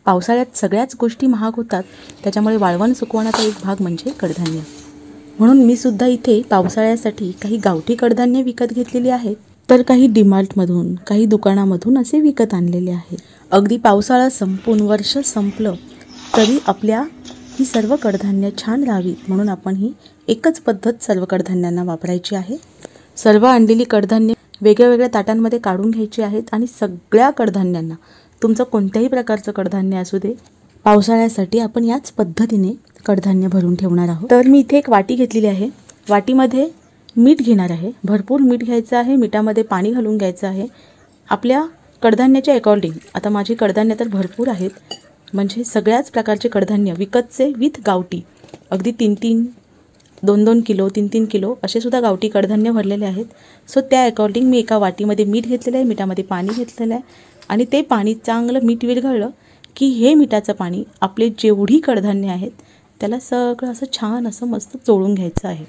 पावसाळ्यात सगळ्याच गोष्टी महाग होतात, त्याच्यामुळे वाळवण सुकवण्याचा एक भाग म्हणजे कडधान्य. म्हणून मी सुद्धा इथे पावसाळ्यासाठी काही गावठी कडधान्य विकत घेतलेली आहेत, तर काही डीमार्टमधून, काही दुकानामधून असे विकत आणलेले आहेत. अगदी पावसाळा संपून वर्ष संपलं तरी आपल्या ही सर्व कडधान्य छान राहावीत म्हणून आपण ही एकच पद्धत सर्व कडधान्यांना वापरायची आहे. सर्व आणलेली कडधान्य वेगळ्या वेगळ्या ताटांमध्ये काढून घ्यायची आहेत आणि सगळ्या कडधान्यांना, तुमचं कोणत्याही प्रकारचं कडधान्य असू दे, पावसाळ्यासाठी आपण याच पद्धतीने कडधान्य भरून ठेवणार आहोत. तर मी इथे एक वाटी घेतलेली आहे. वाटीमध्ये मीठ घेणार आहे. भरपूर मीठ घ्यायचं आहे. मिठामध्ये पाणी घालून घ्यायचं आहे आपल्या कडधान्याच्या अकॉर्डिंग. आता माझी कडधान्य तर भरपूर आहेत, म्हणजे सगळ्याच प्रकारचे कडधान्य विकतचे विथ गावठी, अगदी 3-3, 2-2 किलो, 3-3 किलो असे सुद्धा गावठी कडधान्य भरलेले आहेत. सो त्या अकॉर्डिंग मी एका वाटीमध्ये मीठ घेतलेलं आहे, मिठामध्ये पाणी घेतलेलं आहे आणि ते पाणी चांगलं मीठ विरघळलं की हे मिठाचं पाणी आपले जेवढी कडधान्य आहेत त्याला सगळं असं छान असं मस्त चोळून घ्यायचं आहे.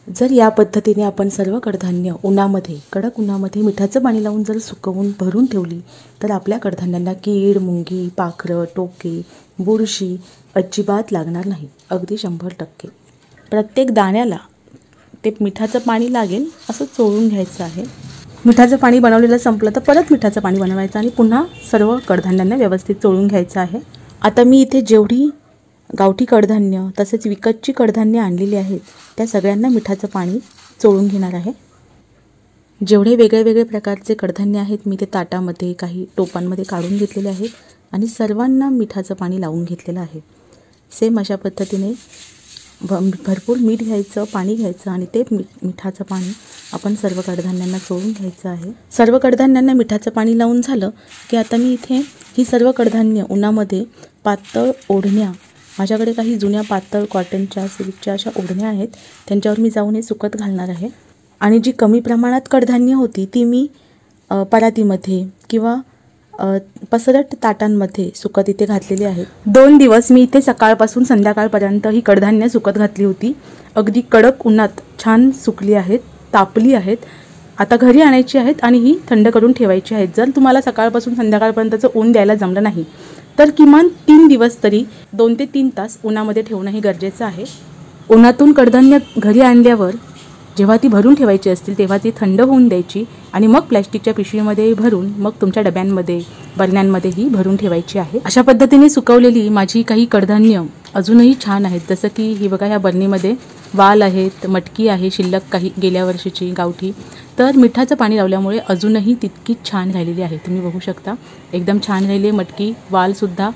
जर या पद्धतीने आपण सर्व कडधान्य उन्हामध्ये, कडक उन्हामध्ये मिठाचं पाणी लावून जर सुकवून भरून ठेवली तर आपल्या कडधान्यांना कीड, मुंगी, पाखरं, टोके, बुरशी अजिबात लागणार नाही. अगदी 100%. प्रत्येक दाण्याला ते मिठाचं पाणी लागेल असं चोळून घ्यायचं आहे. मिठाचं पाणी बनवलेलं संपलं तर परत मिठाचं पाणी बनवायचं आणि पुन्हा सर्व कडधान्यांना व्यवस्थित चोळून घ्यायचं आहे. आता मी इथे जेवढी गावठी कडधान्य तसेच विकतची कडधान्य आणलेली आहेत त्या सगळ्यांना मिठाचं पाणी चोळून घेणार आहे. जेवढे वेगळे वेगळे प्रकारचे कडधान्य आहेत मी ते ताटामध्ये, काही टोपांमध्ये काढून घेतलेले आहेत आणि सर्वांना मिठाचं पाणी लावून घेतलेलं आहे. सेम अशा पद्धतीने भरपूर मीठ घ्यायचं, पाणी घ्यायचं आणि ते मिठाचं पाणी आपण सर्व कडधान्यांना चोळून घ्यायचं आहे. सर्व कडधान्यांना मिठाचं पाणी लावून झालं की आता मी इथे ही सर्व कडधान्य उन्हामध्ये पातळ ओढण्या, माझ्याकडे काही जुन्या पातळ कॉटनच्या, सिल्कच्या अशा ओढण्या आहेत, त्यांच्यावर मी जाऊन हे सुकत घालणार आहे. आणि जी कमी प्रमाणात कडधान्य होती ती मी परातीमध्ये किंवा पसरट ताटांमध्ये सुकत इथे घातलेली आहेत. 2 दिवस मी इथे सकाळपासून संध्याकाळपर्यंत ही कडधान्य सुकत घातली होती. अगदी कडक उन्हात छान सुकली आहेत, तापली आहेत. आता घरी आणायची आहेत आणि ही थंड करून ठेवायची आहेत. जर तुम्हाला सकाळपासून संध्याकाळपर्यंतचं ऊन द्यायला जमलं नाही तर किमान 3 दिवस तरी 2 ते 3 तास उन्हामध्ये ठेवणंही गरजेचं आहे. उन्हातून कडधान्य घरी आणल्यावर जेव्हा ती भरून ठेवायची असतील तेव्हा ती थंड होऊन द्यायची आणि मग प्लॅस्टिकच्या पिशवीमध्ये भरून मग तुमच्या डब्यांमध्ये, बरण्यांमध्येही भरून ठेवायची आहे. अशा पद्धतीने सुकवलेली माझी काही कडधान्य अजूनही छान आहेत. जसं की ही बघा, ह्या बरणीमध्ये वाल आहेत, मटकी आहे शिल्लक काही गेल्या वर्षीची गावठी. तर मिठाचं पाणी लावल्यामुळे अजूनही तितकीच छान राहिलेली आहे. तुम्ही बघू शकता एकदम छान राहिली मटकी, वालसुद्धा.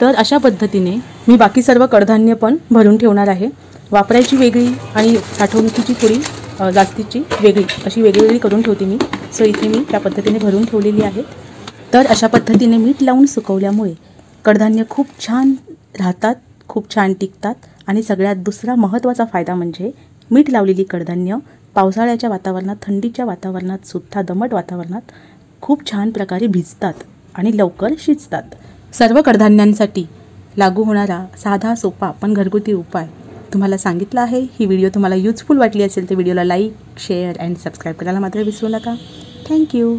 तर अशा पद्धतीने मी बाकी सर्व कडधान्य पण भरून ठेवणार आहे. वापरायची वेगळी आणि साठवणुकीची थोडी जास्तीची वेगळी, अशी वेगळी करून ठेवते मी. सो इथे मी त्या पद्धतीने भरून ठेवलेली आहेत. तर अशा पद्धतीने मीठ लावून सुकवल्यामुळे कडधान्य खूप छान राहतात, खूप छान टिकतात. आणि सगळ्यात दुसरा महत्त्वाचा फायदा म्हणजे मीठ लावलेली कडधान्य पावसाळ्याच्या वातावरणात, थंडीच्या वातावरणात सुद्धा, दमट वातावरणात खूप छान प्रकारे भिजतात आणि लवकर शिजतात. सर्व कडधान्यांसाठी लागू होणारा साधा, सोपा पण घरगुती उपाय तुम्हाला सांगितला आहे. ही व्हिडिओ तुम्हाला युजफुल वाटली असेल तर व्हिडिओला लाईक, शेअर अँड सबस्क्राईब करायला मात्र विसरू नका. थँक्यू.